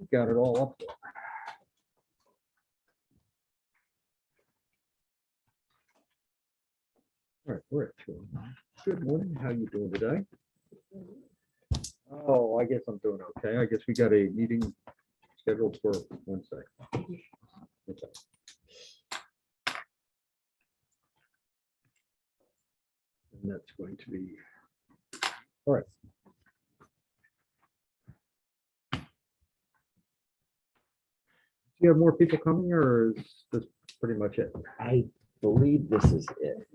Got it all up there. All right, we're at 2. Good morning. How you doing today? Oh, I guess I'm doing okay. I guess we got a meeting scheduled for Wednesday. Okay. And that's going to be, all right. Do you have more people coming, or is this pretty much it? I believe this is it.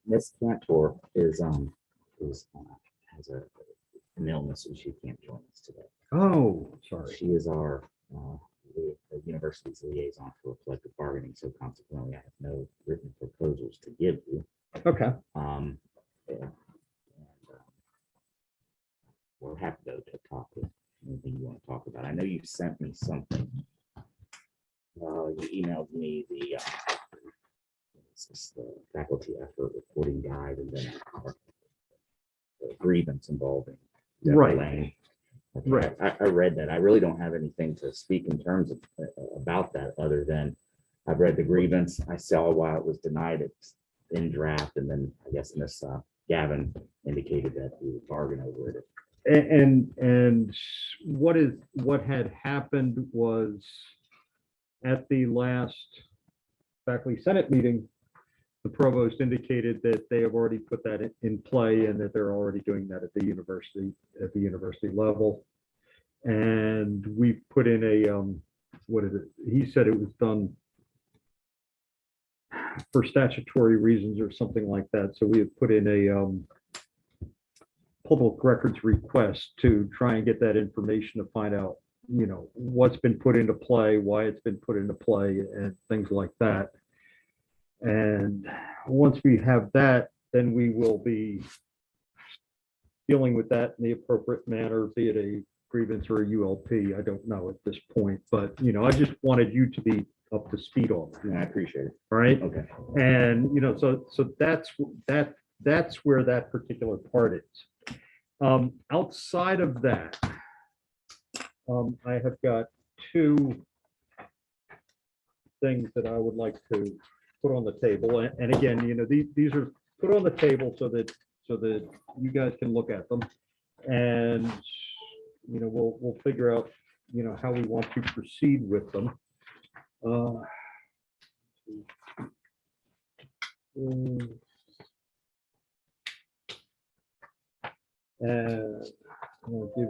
Miss Cantor is has an illness and she can't join us today. Oh, sorry. She is our the university's liaison for collective bargaining, so consequently I have no written proposals to give you. Okay. We're happy though to talk with anything you want to talk about. I know you sent me something. You emailed me the faculty effort reporting guide, and then the grievance involving Deborah Right. Lane. Okay, Right. I read that. I really don't have anything to speak in terms of about that, other than I've read the grievance. I saw why it was denied. It's in draft, and then I guess Miss Gavin indicated that we would bargain over it. And what had happened was at the last faculty senate meeting, the provost indicated that they have already put that in play and that they're already doing that at the university level. And we put in a what is it? He said it was done for statutory reasons or something like that. So we have put in a public records request to try and get that information to find out, you know, what's been put into play, why it's been put into play, and things like that. And once we have that, then we will be dealing with that in the appropriate manner, be it a grievance or a ULP. I don't know at this point, but you know, I just wanted you to be up to speed on that. Yeah, I appreciate it. All right. Okay. And you know, so that's where that particular part is. Outside of that, I have got 2 things that I would like to put on the table. And again, you know, these are put on the table so that you guys can look at them, and you know, we'll figure out, you know, how we want to proceed with them. And I'll give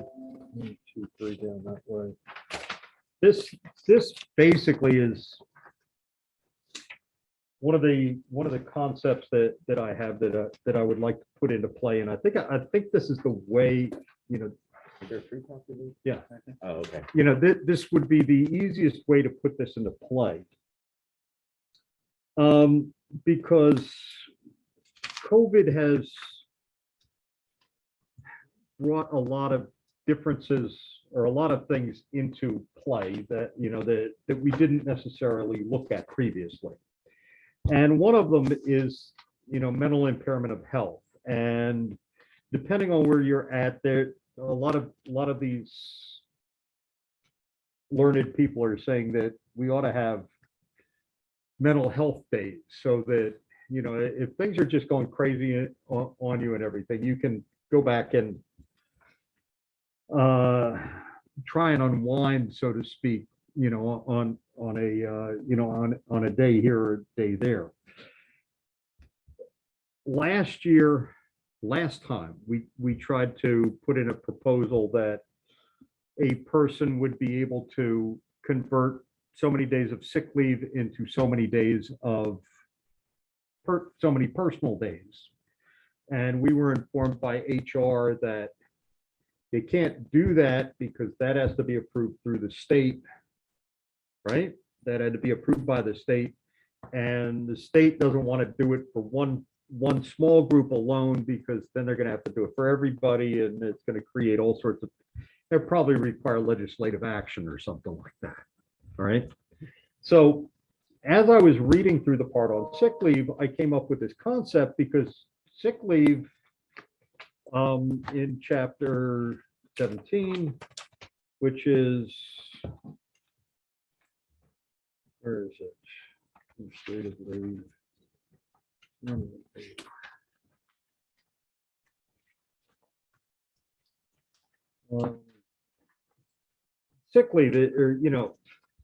1, 2, 3 down that way. This basically is one of the concepts that I have that I would like to put into play, and I think this is the way, you know. Is there 3 copies? Yeah. Oh, okay. You know, this would be the easiest way to put this into play. Because COVID has brought a lot of differences or a lot of things into play that, you know, that we didn't necessarily look at previously. And one of them is, you know, mental impairment of health. And depending on where you're at, there a lot of these learned people are saying that we ought to have mental health days, so that, you know, if things are just going crazy on you and everything, you can go back and try and unwind, so to speak, you know, on a you know, on a day here or a day there. Last time we tried to put in a proposal that a person would be able to convert so many days of sick leave into so many days of so many personal days. And we were informed by HR that they can't do that because that has to be approved through the state, right? That had to be approved by the state, and the state doesn't want to do it for one small group alone, because then they're going to have to do it for everybody, and it's going to create all sorts of, it'll probably require legislative action or something like that. All right. So as I was reading through the part on sick leave, I came up with this concept, because sick leave in chapter 17, which is, where is it? Administrative leave. Sick leave, or,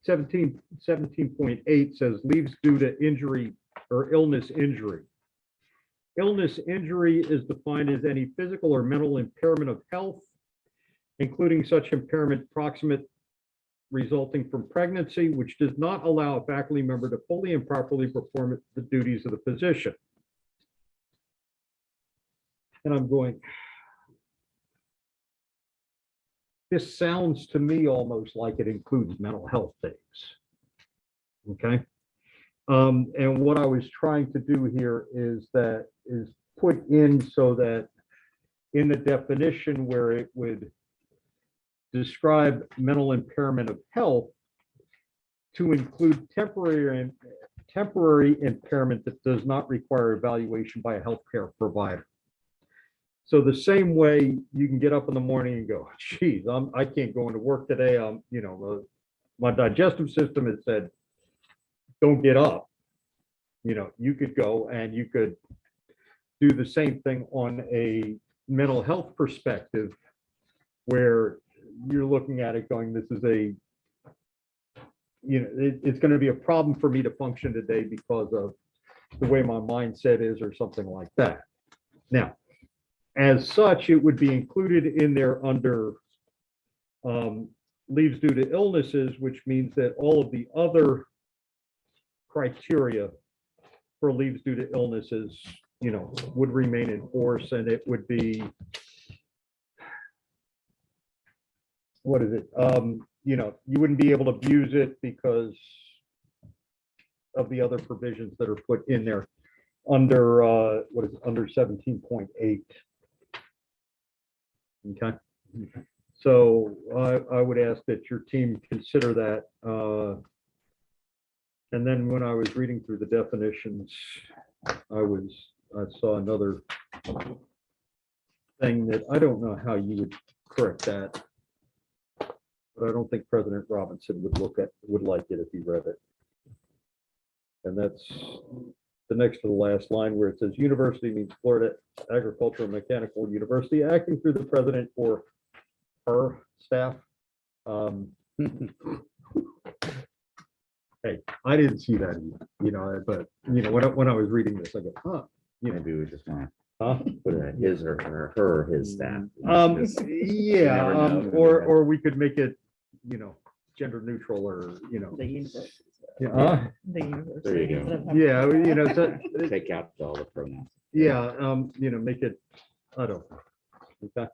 17.8 says leaves due to injury or illness injury. Illness injury is defined as any physical or mental impairment of health, including such impairment proximate resulting from pregnancy, which does not allow a faculty member to fully and properly perform the duties of the position. And I'm going, this sounds to me almost like it includes mental health days. Okay. And what I was trying to do here is put in so that in the definition where it would describe mental impairment of health to include temporary impairment that does not require evaluation by a healthcare provider. So the same way you can get up in the morning and go, geez, I can't go into work today. My digestive system has said, don't get up. You could go and you could do the same thing on a mental health perspective where you're looking at it going, this is it's going to be a problem for me to function today because of the way my mindset is or something like that. Now, as such, it would be included in there under leaves due to illnesses, which means that all of the other criteria for leaves due to illnesses, would remain in force, and it would be, what is it? You wouldn't be able to abuse it because of the other provisions that are put in there under what is it, under 17.8. Okay. So I would ask that your team consider that. And then when I was reading through the definitions, I saw another thing that I don't know how you would correct that, but I don't think President Robinson would like it if he read it. And that's the next to the last line where it says university means Florida Agricultural and Mechanical University, acting through the president or her staff. Hey, I didn't see that either, but when I was reading this, I go, huh. Maybe we just want Huh? to put it his or her, his staff. Yeah, never know. or we could make it, gender neutral or, The university. yeah, The university. There you go. instead of yeah, so, Take out all the pronouns. yeah, make it, I don't know. Okay.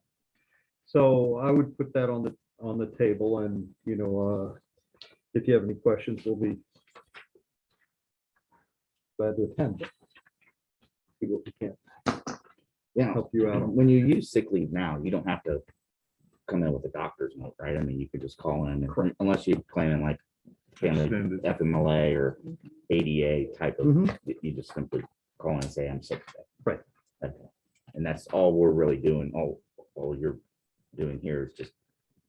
So I would put that on the table, and, if you have any questions, we'll be glad to attend. See what we can Yeah, help you out on. when you use sick leave now, you don't have to come in with a doctor's note, right? I mean, you could just call in, unless you're claiming like family Extended. FMLA or ADA type of, Mhm. you just simply call in and say, I'm sick today. Right. Okay. And that's all we're really doing. All you're doing here is just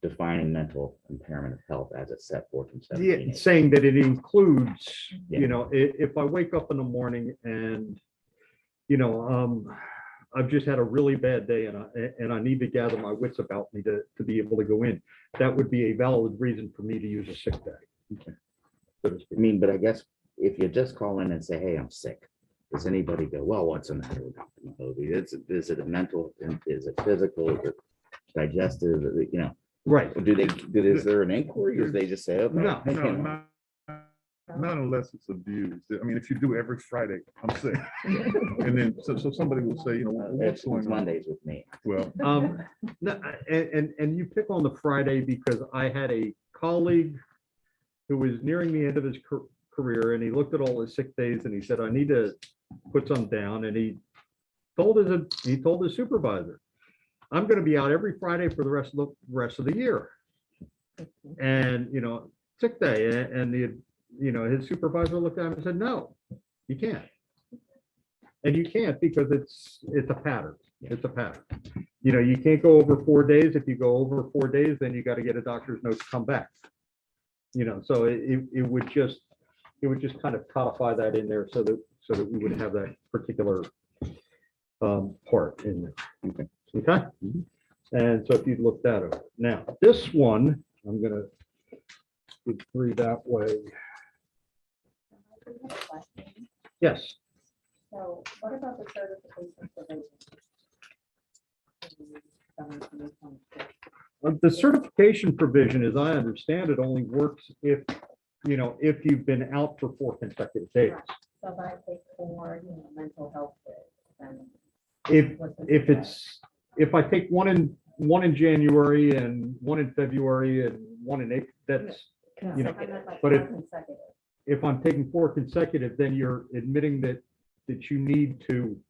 defining mental impairment of health as it's set forth in Yeah, 17. saying that it includes, Yeah. if I wake up in the morning and, I've just had a really bad day and I need to gather my wits about me to be able to go in, that would be a valid reason for me to use a sick day. Okay. So to speak. I mean, but I guess if you just call in and say, hey, I'm sick, does anybody go, well, what's the matter with Dr. Mahovy? Is it a mental, is it physical, is it digestive, Right. is there an inquiry, or they just say, okay? No, No, not unless it's abused. I mean, if you do every Friday, I'm sick. And then, so somebody will say, what's It's going on? Mondays with me. Well, No, and you pick on the Friday because I had a colleague who was nearing the end of his career, and he looked at all his sick days and he said, I need to put some down. And he told his supervisor, I'm going to be out every Friday for the rest of the year. And, sick day. And his supervisor looked at him and said, no, you can't. And you can't because it's a pattern. It's a pattern. You know, you can't go over 4 days. If you go over 4 days, then you got to get a doctor's note to come back. You know, so it would just kind of codify that in there so that we would have that particular part in there. Okay. Okay. And so if you'd look that over. Now, this one, I'm gonna get through that way. I do have a question. Yes. So what about the certification provision? The certification provision, as I understand it, only works if, you know, if you've been out for 4 consecutive days. Right. So if I take 4, mental health days, then. If I take one in January and one in February and one in April, that's, you know, but if I'm taking 4 consecutive, then you're admitting that you need to,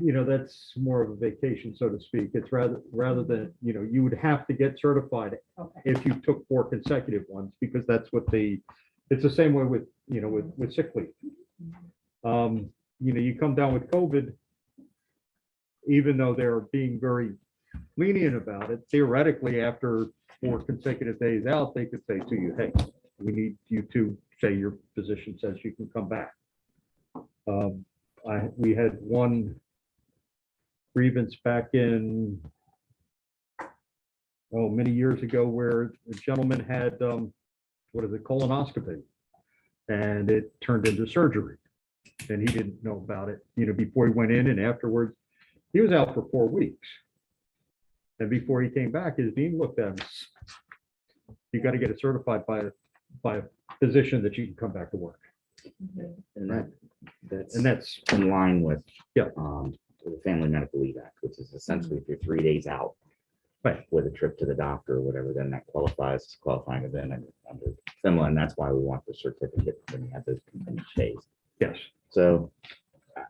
you know, that's more of a vacation, so to speak. It's rather than, you know, you would have to get certified Okay. if you took 4 consecutive ones, because that's what it's the same way with, you know, with sick leave. You know, you come down with COVID, even though they're being very lenient about it, theoretically, after 4 consecutive days out, they could say to you, hey, we need you to say your physician says you can come back. We had one grievance back in, many years ago, where a gentleman had, colonoscopy, and it turned into surgery. And he didn't know about it, you know, before he went in, and afterwards, he was out for 4 weeks. And before he came back, his dean looked at him. You got to get it certified by a physician that you can come back to work. And And that's that's, in line with Yeah. The Family Medical Leave Act, which is essentially if you're 3 days out Right. with a trip to the doctor or whatever, then that qualifies as qualifying event under FEMA, and that's why we want the certificate when you have those continued days. yes, So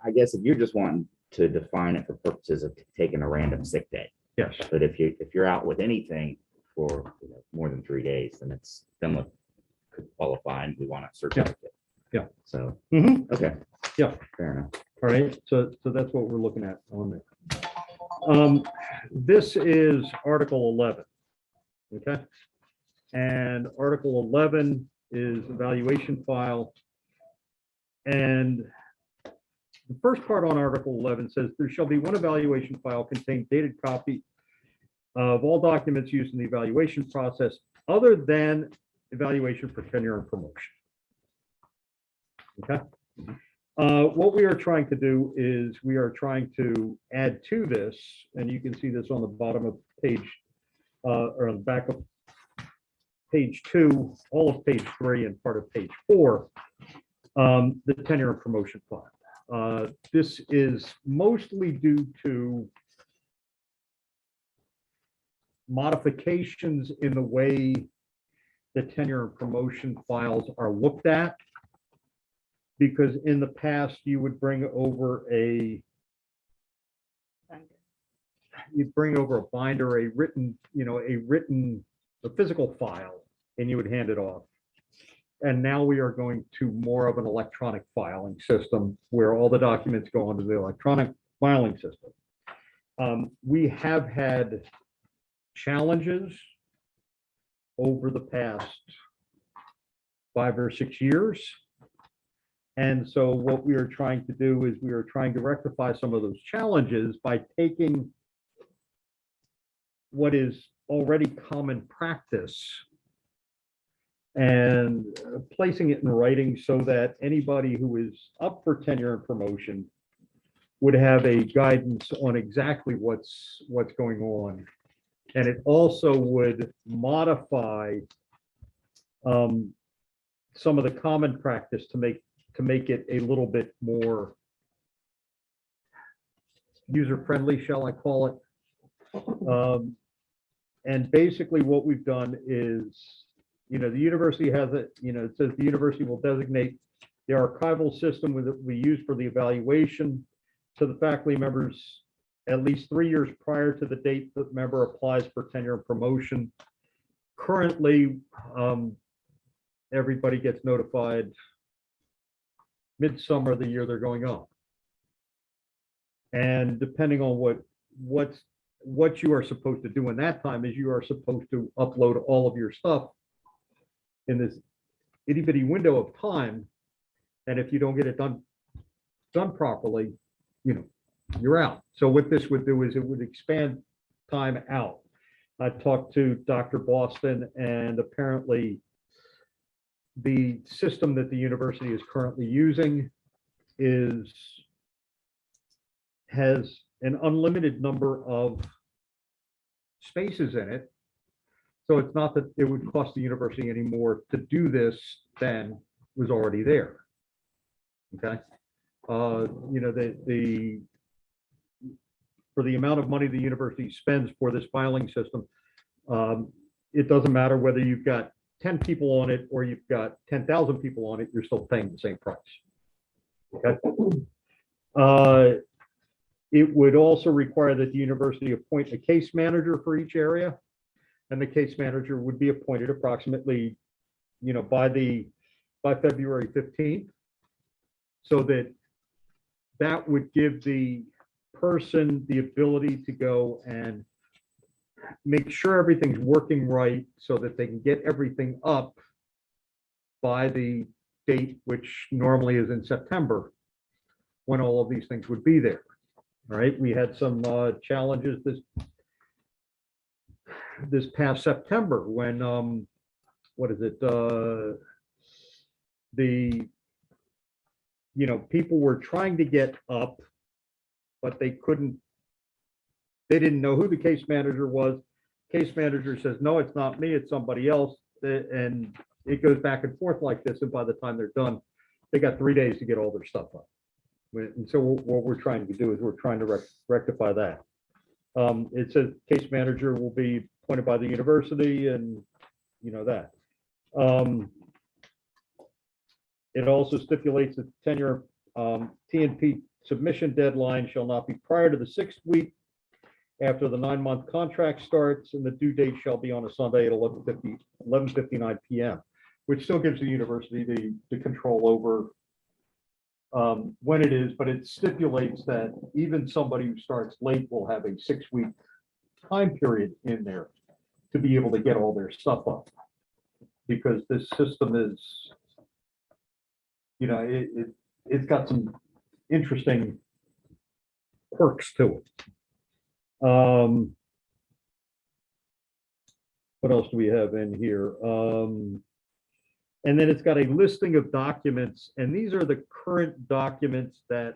I guess if you're just wanting to define it for purposes of taking a random sick day, yes, but if you're out with anything for more than 3 days, then it's FEMA could qualify, and we want a certificate. Yeah. So, Mhm. okay. Yeah. Fair enough. All right, so that's what we're looking at on there. This is Article 11. Okay. And Article 11 is evaluation file. And the first part on Article 11 says there shall be one evaluation file containing dated copy of all documents used in the evaluation process other than evaluation for tenure and promotion. Okay. What we are trying to do is we are trying to add to this, and you can see this on the bottom of page, or on the back of page 2, all of page 3, and part of page 4, the tenure and promotion file. This is mostly due to modifications in the way the tenure and promotion files are looked at. Because in the past, you would bring over a binder, a written, a physical file, and you would hand it off. And now we are going to more of an electronic filing system where all the documents go onto the electronic filing system. We have had challenges over the past 5 or 6 years. And so what we are trying to do is we are trying to rectify some of those challenges by taking what is already common practice and placing it in writing so that anybody who is up for tenure and promotion would have a guidance on exactly what's going on. And it also would modify some of the common practice to make it a little bit more user-friendly, shall I call it? And basically what we've done is, the university has it, it says the university will designate the archival system that we use for the evaluation to the faculty members at least 3 years prior to the date that member applies for tenure and promotion. Currently, everybody gets notified midsummer of the year they're going on. And depending on what you are supposed to do in that time is you are supposed to upload all of your stuff in this itty bitty window of time. And if you don't get it done properly, you're out. So what this would do is it would expand time out. I talked to Dr. Boston, and apparently the system that the university is currently using has an unlimited number of spaces in it. So it's not that it would cost the university any more to do this than was already there. Okay. For the amount of money the university spends for this filing system, it doesn't matter whether you've got 10 people on it or you've got 10,000 people on it, you're still paying the same price. Okay. It would also require that the university appoint a case manager for each area, and the case manager would be appointed approximately, by February 15th, so that would give the person the ability to go and make sure everything's working right so that they can get everything up by the date, which normally is in September, when all of these things would be there. All right, we had some challenges this past September when people were trying to get up, but they didn't know who the case manager was. Case manager says, no, it's not me, it's somebody else. And it goes back and forth like this. And by the time they're done, they got 3 days to get all their stuff up. And so what we're trying to do is we're trying to rectify that. It says case manager will be appointed by the university, and that. It also stipulates that tenure TNP submission deadline shall not be prior to the 6th week after the 9-month contract starts, and the due date shall be on a Sunday at 11:59 p.m., which still gives the university the control over when it is, but it stipulates that even somebody who starts late will have a 6-week time period in there to be able to get all their stuff up, because this system is, it's got some interesting quirks to it. What else do we have in here? And then it's got a listing of documents, and these are the current documents that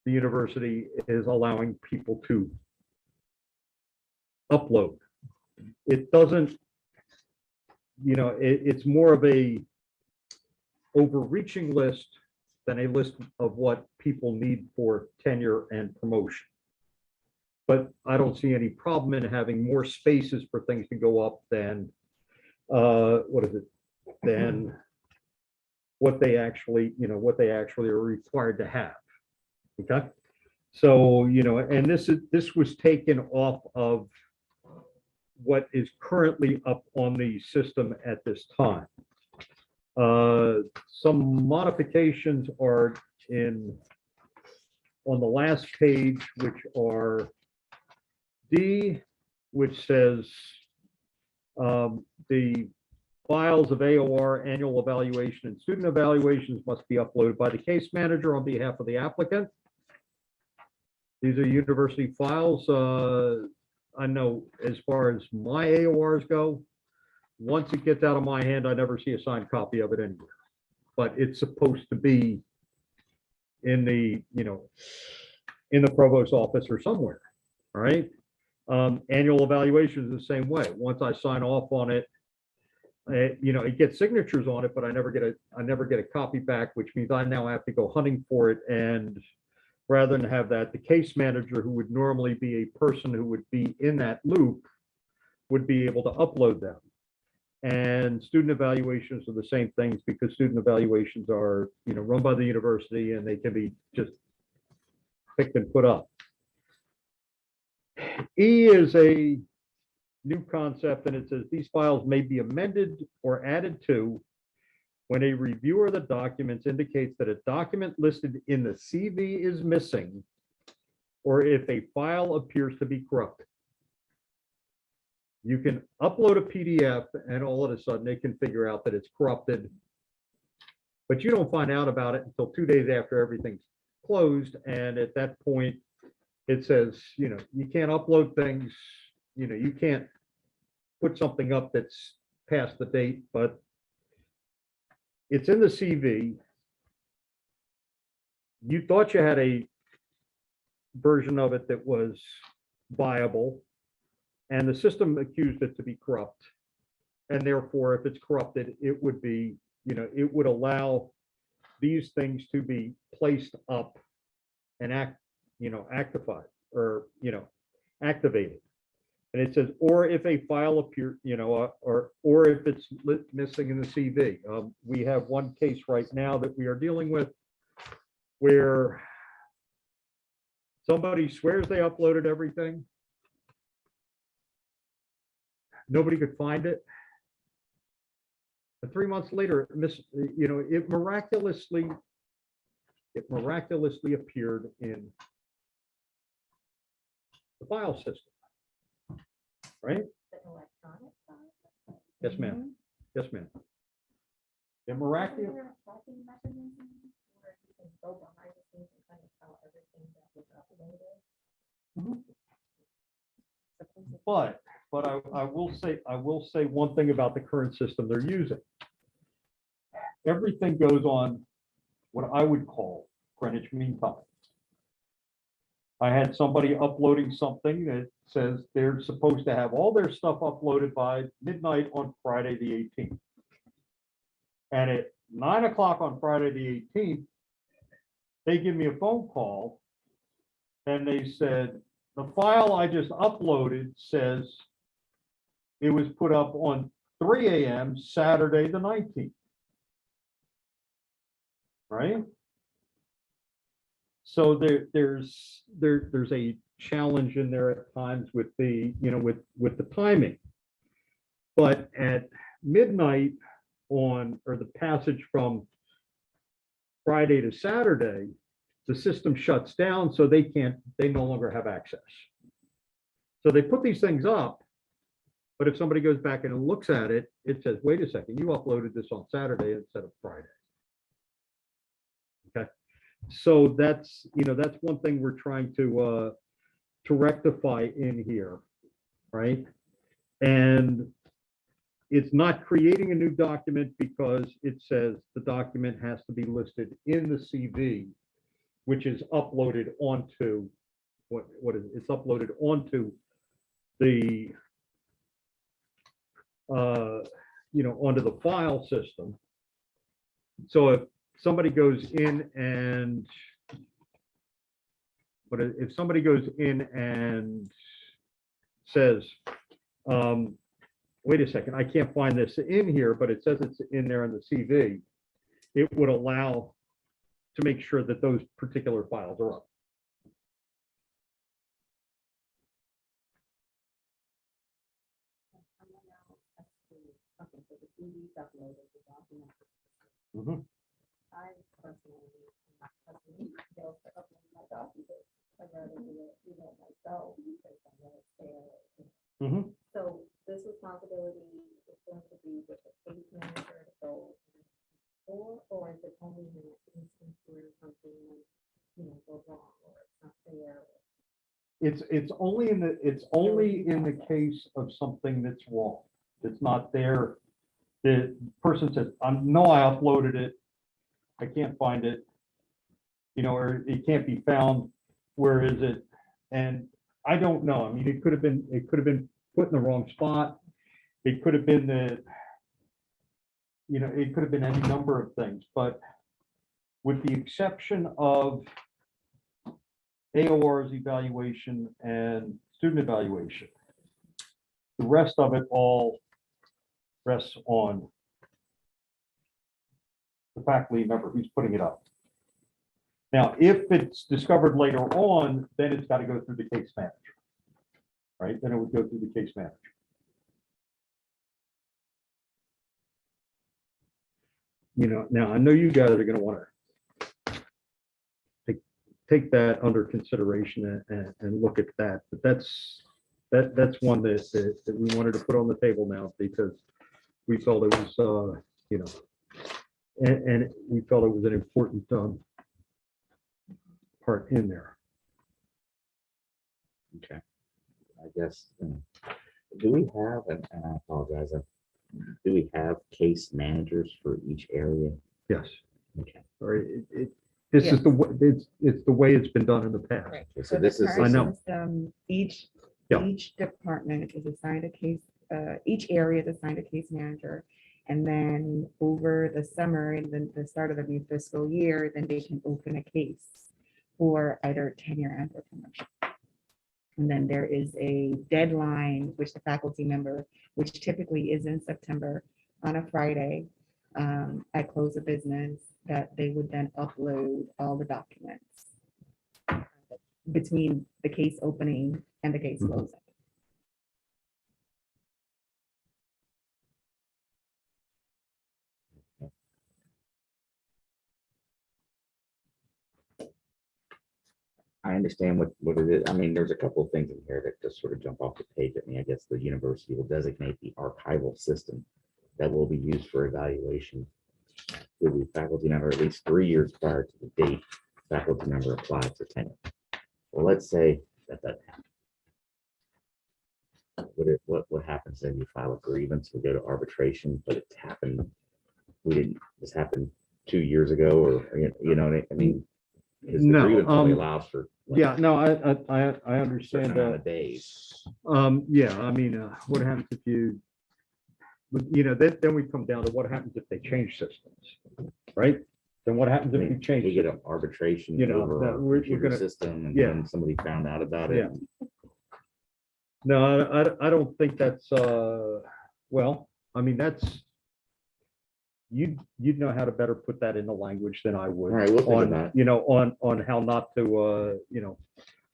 the university is allowing people to upload. It doesn't, it's more of a overreaching list than a list of what people need for tenure and promotion. But I don't see any problem in having more spaces for things to go up than than what they actually are required to have. Okay. So, and this was taken off of what is currently up on the system at this time. Some modifications are on the last page, which are D, which says the files of AOR, annual evaluation, and student evaluations must be uploaded by the case manager on behalf of the applicant. These are university files. I know as far as my AORs go, once it gets out of my hand, I never see a signed copy of it anywhere. But it's supposed to be in the, in the provost's office or somewhere. All right. Annual evaluation is the same way. Once I sign off on it, it gets signatures on it, but I never get a copy back, which means I now have to go hunting for it. And rather than have that, the case manager, who would normally be a person who would be in that loop, would be able to upload them. And student evaluations are the same things, because student evaluations are, run by the university, and they can be just picked and put up. E is a new concept, and it says these files may be amended or added to when a reviewer of the documents indicates that a document listed in the CV is missing, or if a file appears to be corrupted. You can upload a PDF and all of a sudden they can figure out that it's corrupted, but you don't find out about it until 2 days after everything's closed. And at that point, it says, you can't upload things, you can't put something up that's past the date, but it's in the CV. You thought you had a version of it that was viable, and the system accused it to be corrupt. And therefore, if it's corrupted, it would be, it would allow these things to be placed up and activated. And it says, or if a file appear, or if it's missing in the CV. We have one case right now that we are dealing with where somebody swears they uploaded everything. Nobody could find it. And 3 months later, it miraculously appeared in the file system, right? The electronic side? Yes, ma'am. Yes, ma'am. It Is miraculous. there a tracking mechanism where you can go behind the scenes and kind of tell everything that was uploaded? But I will say one thing about the current system they're using. Everything goes on what I would call Greenwich Mean Time. I had somebody uploading something that says they're supposed to have all their stuff uploaded by midnight on Friday the 18th. And at 9 o'clock on Friday the 18th, they give me a phone call and they said, the file I just uploaded says it was put up on 3 a.m. Saturday the 19th. Right? So there's a challenge in there at times with the, with the timing. But at midnight or the passage from Friday to Saturday, the system shuts down, so they no longer have access. So they put these things up, but if somebody goes back and looks at it, it says, wait a second, you uploaded this on Saturday instead of Friday. Okay, so that's one thing we're trying to rectify in here, right? And it's not creating a new document because it says the document has to be listed in the CV, which is uploaded onto it's uploaded onto the onto the file system. So if somebody goes in and says, wait a second, I can't find this in here, but it says it's in there in the CV, it would allow to make sure that those particular files are up. Okay, so the CD's uploaded, the document. Mhm. I personally, am not personally able to upload my documents. I'd rather do it, myself because I know it's there. Mhm. So this responsibility is going to be with the case manager to go, or is it only in an instance where something goes wrong or it's not there? It's only in the case of something that's wrong. It's not there. The person says, no, I uploaded it. I can't find it. Or it can't be found. Where is it? And I don't know. I mean, it could have been put in the wrong spot. It could have been it could have been any number of things, but with the exception of AOR's evaluation and student evaluation, the rest of it all rests on the faculty member who's putting it up. Now, if it's discovered later on, then it's got to go through the case manager, right? Then it would go through the case manager. Now I know you guys are going to want to take that under consideration and look at that. But that's one that we wanted to put on the table now because we felt it was, you know, and we felt it was an important part in there. Okay. I guess, do we have, and I apologize, do we have case managers for each area? Yes. Okay. Or this is the way, it's the way it's been done in the past. Right. Okay, so the this is, I current know. system, Each Yeah. department is assigned a case, each area is assigned a case manager. And then over the summer and then the start of the new fiscal year, then they can open a case for either tenure and or promotion. And then there is a deadline, which the faculty member, which typically is in September on a Friday, at close of business, that they would then upload all the documents between the case opening and the case Mhm. closing. I understand what it is. I mean, there's a couple of things in here that just sort of jump off the page at me. I guess the university will designate the archival system that will be used for evaluation to the faculty member at least 3 years prior to the date faculty member applies for tenure. Well, let's say that happens. What happens then? You file a grievance, we go to arbitration, but it's happened. This happened 2 years ago, or you know what I mean? Because the No, grievance only allows for like, Yeah, no, I a understand certain amount that. of days. Yeah, I mean, what happens if you, then we come down to what happens if they change systems, right? Then what happens I if you mean, change? we get systems? an arbitration You know, over that our we're computer gonna- system, and yeah. then somebody found out about it. Yeah. No, I don't think that's, well, I mean, that's, you'd know how to better put that into language than I would. All right, we'll think On, about it. you know, on how not to,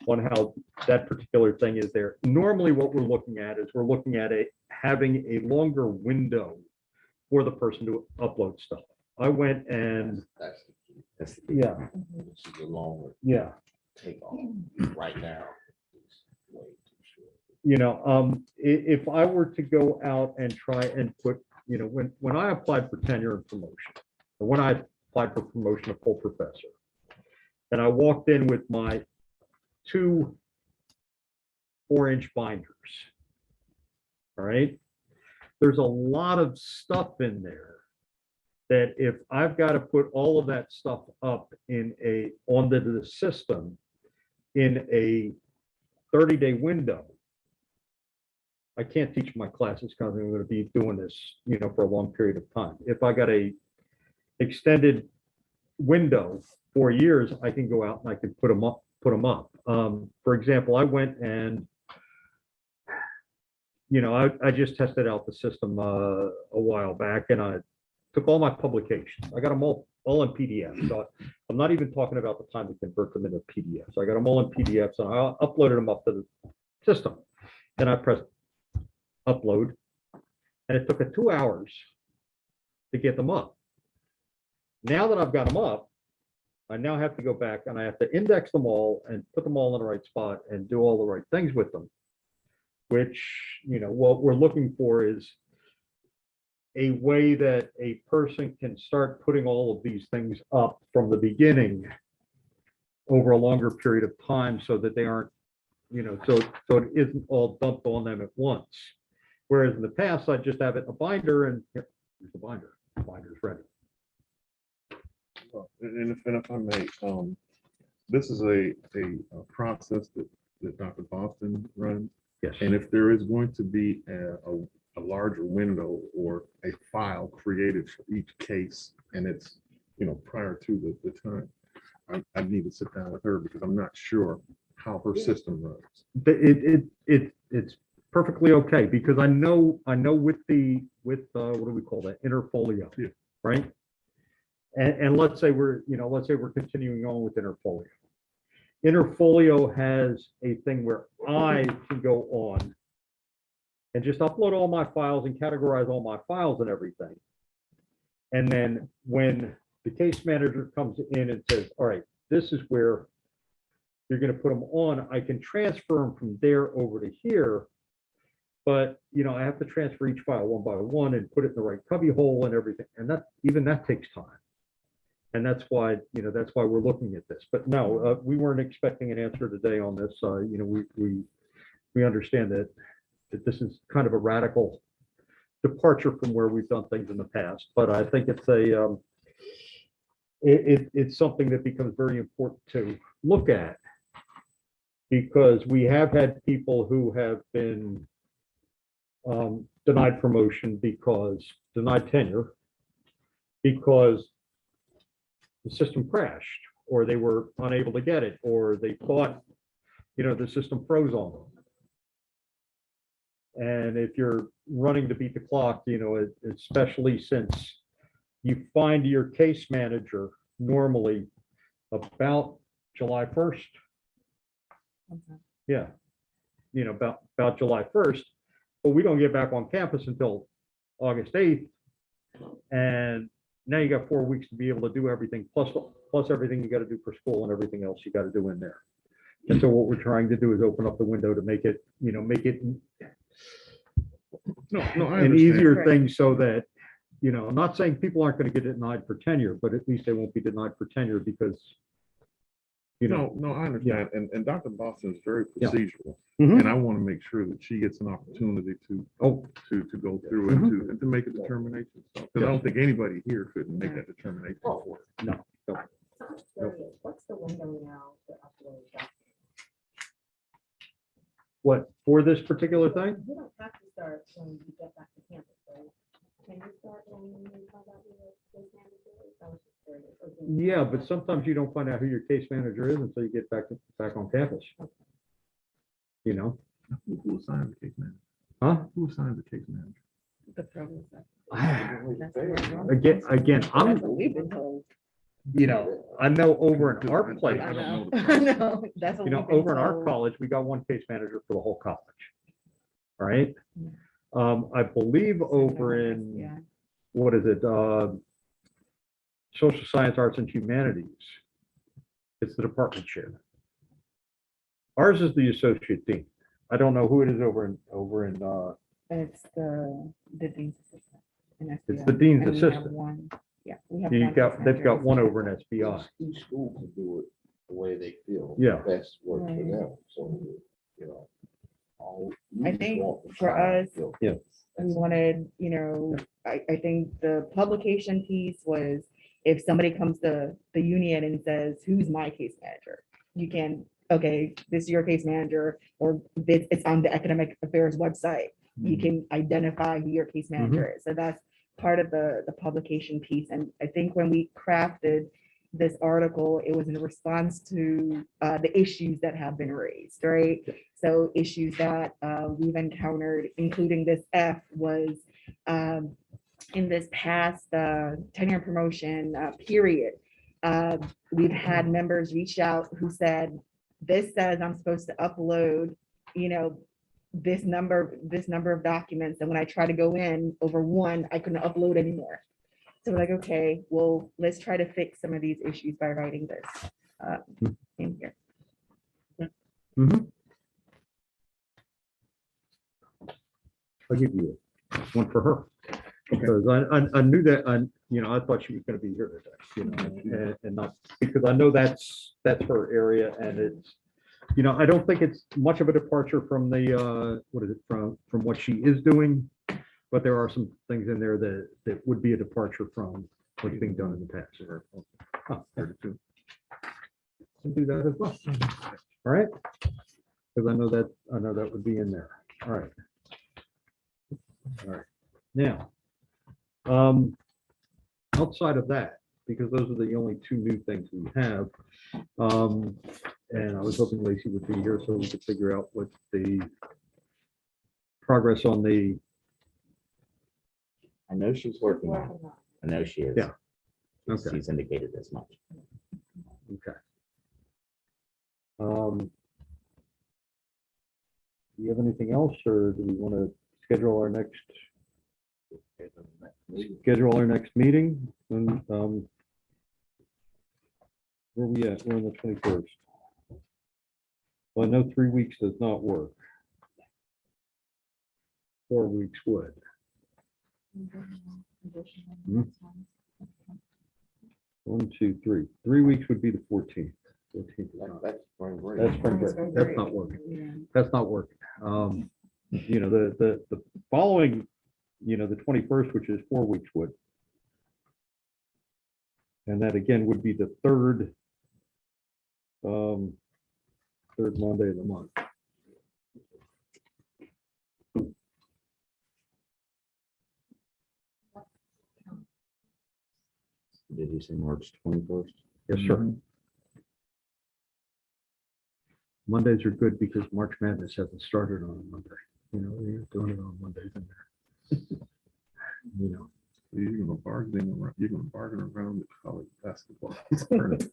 on how that particular thing is there. Normally, what we're looking at is we're looking at having a longer window for the person to upload stuff. I went and, That's the key. That's the key. yeah, This is a longer yeah. takeoff. Right now, it's way too short. If I were to go out and try and put, when I applied for tenure and promotion, or when I applied for promotion of full professor, and I walked in with my 2 4-inch binders. All right. There's a lot of stuff in there that if I've got to put all of that stuff up onto the system in a 30-day window, I can't teach my classes because I'm going to be doing this, for a long period of time. If I got a extended window, 4 years, I can go out and I can put them up. For example, I went and, I just tested out the system a while back, and I took all my publications. I got them all in PDFs. So I'm not even talking about the time to convert them into PDFs. I got them all in PDFs, and I uploaded them up to the system. Then I pressed upload, and it took 2 hours to get them up. Now that I've got them up, I now have to go back and I have to index them all and put them all in the right spot and do all the right things with them, which, what we're looking for is a way that a person can start putting all of these things up from the beginning over a longer period of time so that they aren't, so it isn't all dumped on them at once. Whereas in the past, I just have it in a binder and here's the binder. The binder's ready. And if I may, this is a process that Dr. Boston runs. Yes. And if there is going to be a larger window or a file created for each case, and it's, prior to the time, I need to sit down with her because I'm not sure how her system runs. It's perfectly okay because I know with what do we call that, interfolio, Yeah. right? And let's say we're continuing on with interfolio. Interfolio has a thing where I can go on and just upload all my files and categorize all my files and everything. And then when the case manager comes in and says, all right, this is where you're gonna put them on, I can transfer them from there over to here. But, I have to transfer each file one by one and put it in the right cubby hole and everything, and even that takes time. And that's why we're looking at this, but no, we weren't expecting an answer today on this, we understand that this is kind of a radical departure from where we've done things in the past, but I think it's it's something that becomes very important to look at. Because we have had people who have been denied promotion denied tenure, because the system crashed, or they were unable to get it, or they thought, the system froze on them. And if you're running to beat the clock, especially since you find your case manager normally about July 1st. Yeah, about July 1st, but we don't get back on campus until August 8th. And now you got 4 weeks to be able to do everything, plus everything you got to do for school and everything else you got to do in there. And so what we're trying to do is open up the window to make it No, I an understand. easier thing, so that, I'm not saying people aren't going to get denied for tenure, but at least they won't be denied for tenure because, No, I understand. And Dr. Boston is very Yeah. procedural. Mhm. And I want to make sure that she gets an opportunity to Oh, to go through and to make a determination. Because I don't think anybody here could make that determination. for her. no. So I'm curious, what's the window now to upload documents? What, for this particular thing? You don't have to start when you get back to campus, right? Can you start when you find out who your case manager is? I was just curious. Or do you- Yeah, but sometimes you don't find out who your case manager is until you get back on campus. Who assigned the case manager? Huh? Who assigned the case manager? The program. That's Again, That's I'm, what we've been told. I know over in our place, I I don't know know, the I know. That's what we've been over in our told. college, we got one case manager for the whole college. All right. I believe over in, Yeah. what is it? Social Science, Arts and Humanities. It's the department chair. Ours is the associate dean. I don't know who it is over in, It's the dean's assistant. in it's SBI. the dean's And we have assistant. one- Yeah. we have You one got, case they've got manager. one over in SBI. Each school can do it the way they feel. Yeah. Best works for Right. them, so, all. you I just think want the for child us, to feel Yeah. good. We wanted, I think the publication piece was, if somebody comes to the union and says, who's my case manager? You can, okay, this is your case manager, or it's on the academic affairs website. You can identify who your case manager is. So that's part of the publication piece. And I think when we crafted this article, it was in response to the issues that have been raised, right? So issues that we've encountered, including this F, was in this past tenure and promotion period. We've had members reach out who said, this says I'm supposed to upload, this number of documents. And when I try to go in over one, I couldn't upload anymore. So we're like, okay, well, let's try to fix some of these issues by writing this in here. Mhm. I'll give you one for her. Because I knew that, I thought she was gonna be here today, and not, because I know that's her area, and it's, I don't think it's much of a departure from the, from what she is doing, but there are some things in there that would be a departure from what's being done in the past. Oh, 32. Can do that as well. All right. Because I know that would be in there. All right. All right. Now, outside of that, because those are the only two new things we have, and I was hoping Lacey would be here so we could figure out what the progress on the, I know she's working on it. Working on I know she is. Yeah. Okay. She's indicated as much. okay. Do you have anything else, or do we want to schedule our next meeting? And, where we at? We're on the 21st. Well, I know 3 weeks does not work. 4 weeks would. Hmm. 1, 2, 3. 3 weeks would be the 14th. 14th is not- That's spring break. That's spring break. That's not working. Yeah. That's not working. You know, the following, you know, the 21st, which is 4 weeks would. And that again would be the third Monday of the month. Did you say March 21st? Yes, sir. Mondays are good because March Madness hasn't started on a Monday. You know, you're doing it on Mondays in there. You know, You're gonna bargain around the college basketball. tournament.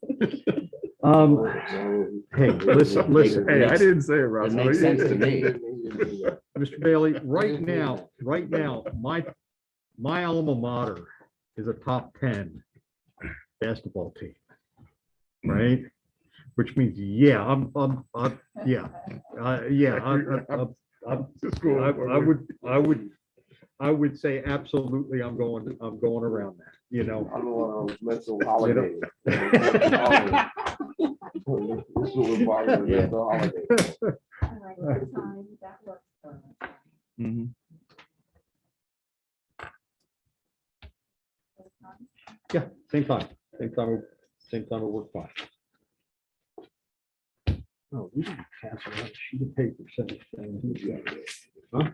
hey, listen, Hey, I didn't say it, Ross. It makes sense to me. Mr. Bailey, right now, my alma mater is a top 10 basketball team, right? Which means, yeah, I'm yeah, I would say absolutely, I'm going around that, you know. I'm on mental holiday. Yeah. All right, what time that works for us? What time? Yeah, same time would work fine. Oh, we didn't pass around a sheet of paper, send it down. Huh?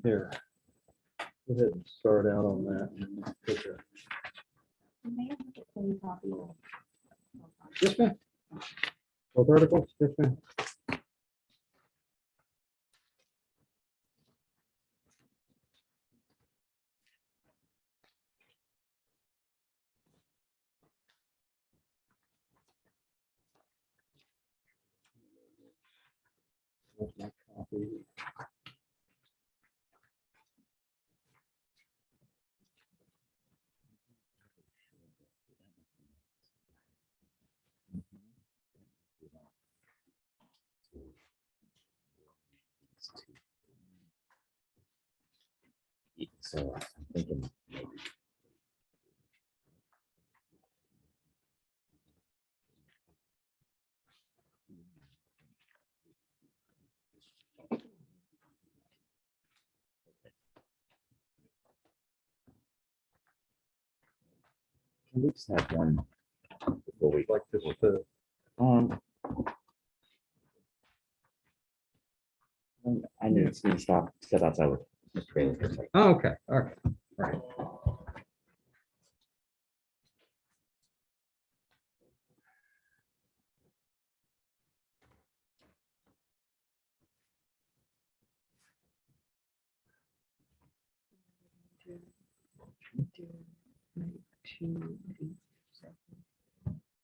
Here. Go ahead and start out on that. and then take a- You may have to clean copy of- Yes, ma'am. Both articles, yes, ma'am. That's my copy. So I'm thinking. Can we just have one before we Like this, I need to step outside with Mr. Bailey for a second. oh, okay, all right, all right.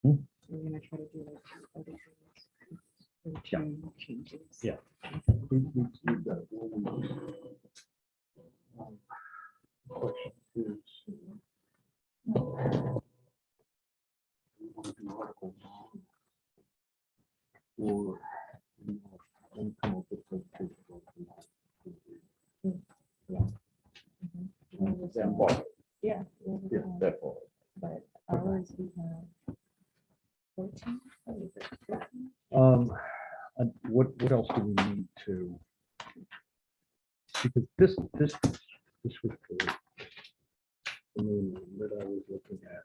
Hmm? We're gonna try to do like two other things. Changes. Yeah. Yeah. Therefore, But ours, we have 14. What is it, 15? What else do we need to? Because this was the main one that I was looking at.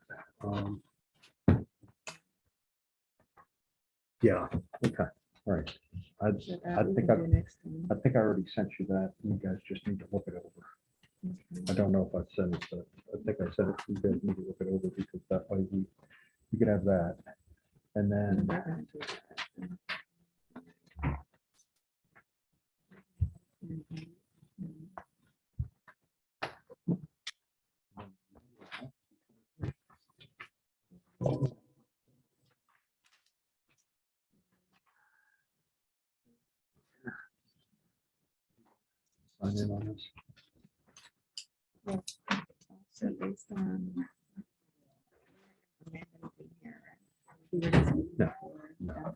Yeah, okay, all right. So that we think can do next time. I think I already sent you that. You guys just need to look it over. I don't know if I sent it, but I think I said it. You guys need to look it over because that way you could have that. And then, We're gonna do that. sign in on this. So based on. No, no.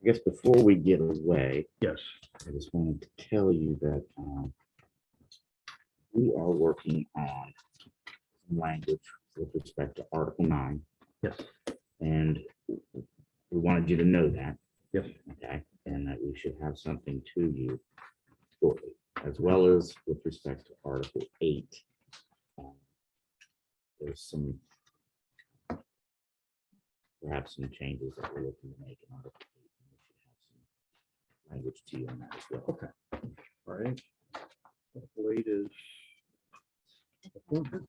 guess before we get away, Yes. I just wanted to tell you that we are working on some language with respect to Article 9, Yes. and we wanted you to know that. Yes. Okay, and that we should have something to you shortly, as well as with respect to Article 8. There's some perhaps some changes that we're looking to make in Article 8. And we should have some language to you on that as well. Okay. All right. Article 8 is appointment.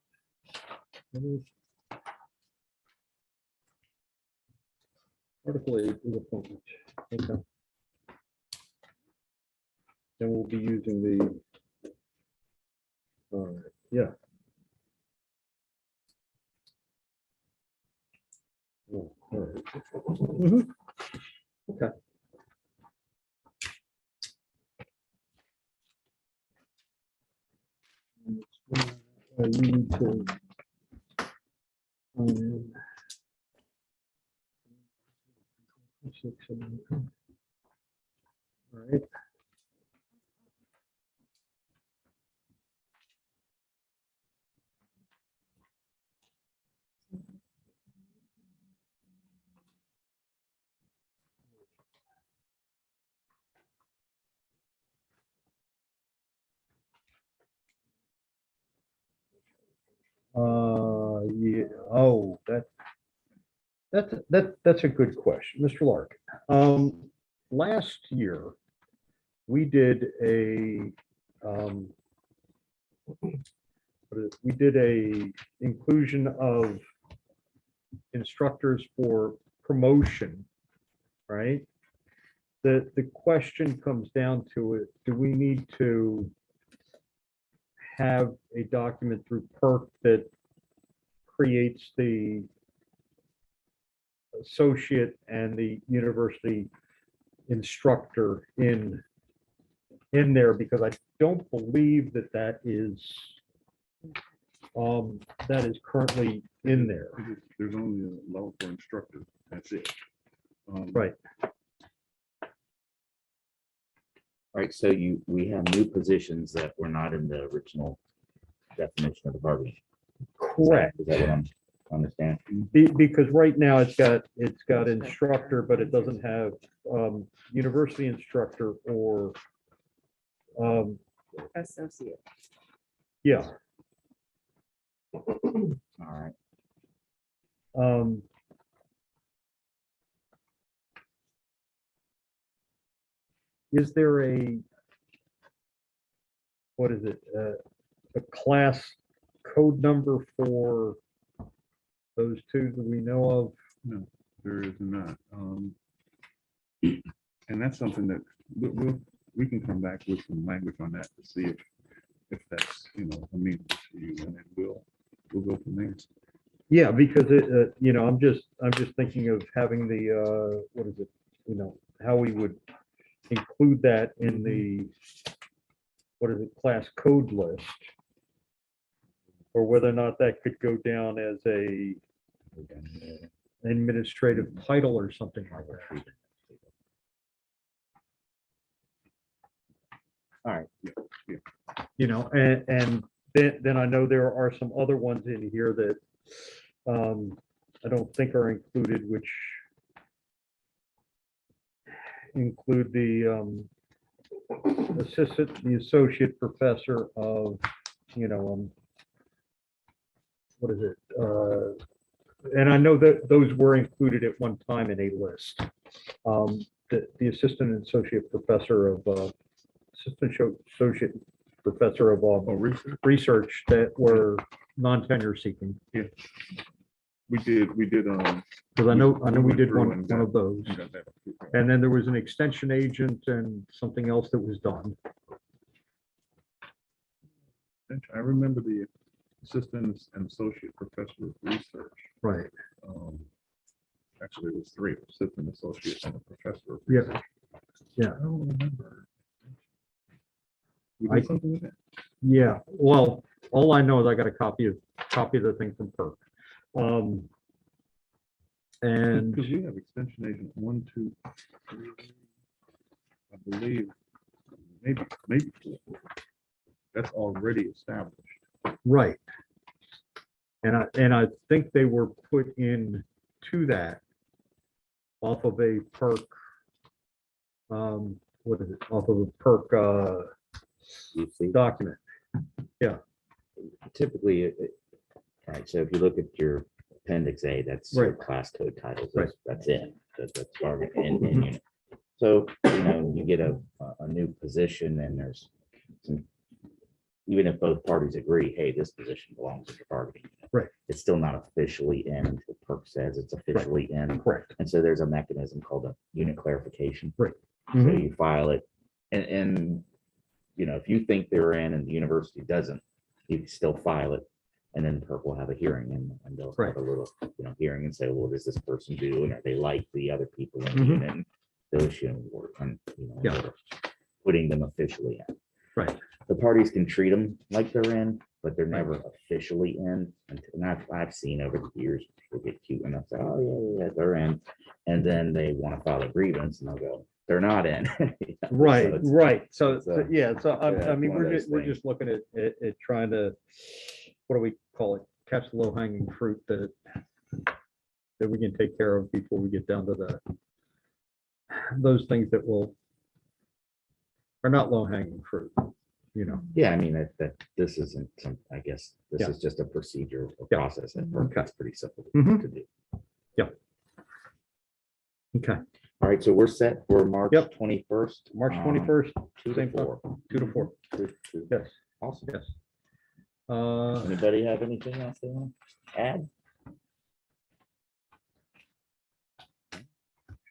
Article 8 is appointment. Okay. Then we'll be using the, yeah. Oh, all right. Mhm. Okay. You need to. Six, seven, eight. All right. Yeah, oh, that's a good question, Mr. Lark. Last year, we did a, we did a inclusion of instructors for promotion, right? The question comes down to it, do we need to have a document through PERC that creates the associate and the university instructor in there, because I don't believe that that is currently in there. There's only a level for instructor. That's it. Right. All right, so we have new positions that were not in the original definition of the bargaining. Correct. Is that what I'm understand? Because right now it's got instructor, but it doesn't have university instructor or Associate. yeah. All right. Is there what is it, a class code number for those two that we know of? No, there is not. And that's something that we can come back with some language on that to see if that's, amenable to you, and then we'll go from there. Yeah, because I'm just thinking of having the, what is it, how we would include that in the, what is it, class code list, or whether or not that could go down as a administrative title or something like that. All right. And then I know there are some other ones in here that I don't think are included, which include the associate professor of, what is it? And I know that those were included at one time in a list. The assistant and associate professor of associate professor of research that were non-tenure seeking. Yeah. We did. Because I know we did one of those. And then there was an extension agent and something else that was done. I remember the assistant and associate professor of research. Right. Actually, it was three: assistant, associate, and a professor of Yeah. research. Yeah. I don't remember. We I- did something with that. Yeah, well, all I know is I got a copy of the thing from PERC. And Because you have extension agent 1, 2, 3, I believe, maybe 4. That's already established. right. And I think they were put in to that off of a perk. What is it? Off of a perk You see, document. typically, right, so if you look at your Appendix A, that's your Right. class code titles, Right. that's it. That's part of it, in unit. So, you get a new position and there's some, even if both parties agree, hey, this position belongs in your bargaining unit. Right. It's still not officially in until PERC says it's officially in. Correct. And so there's a mechanism called a unit clarification. Right. So Mhm. you file it and, if you think they're in and the university doesn't, you can still file it. And then PERC will have a hearing and they'll Right. have a little, hearing and say, well, what does this person do? And are they like the other people in the Mhm. unit? And they'll issue an award and, Yeah. they're putting them officially in. Right. The parties can treat them like they're in, but they're never officially in. And I've seen over the years, people get cute and they'll say, oh, yeah, they're in. And then they want to file a grievance and they'll go, they're not in. So Right, it's- right. So, it's, yeah, so yeah, I mean, it's one of we're those just, we're things. just looking at trying to, what do we call it? Catch the low hanging fruit that we can take care of before we get down to those things that are not low hanging fruit, Yeah, I mean, that this isn't some, I guess, this Yeah. is just a procedure or Yeah. process. That Okay. It's pretty simple Mhm. to do. Okay, All right, so we're set for March Yep. 21st. March 21st, 2 to same time. 4. 2 to 4. Yes, Awesome. yes. Anybody have anything else they want to add?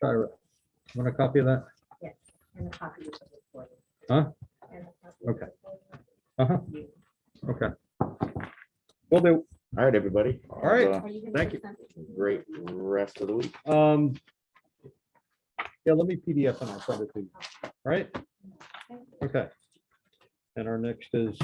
Shira, want a copy of that? Yes, and a copy of the recording. Huh? And a copy of the Okay. recording. Uh-huh, okay. Well, do, All right, everybody. All right. Are you gonna Thank you. send it to me? Great rest of the week. yeah, let me PDF and I'll send it to you. All right? Thank you. Okay. And our next is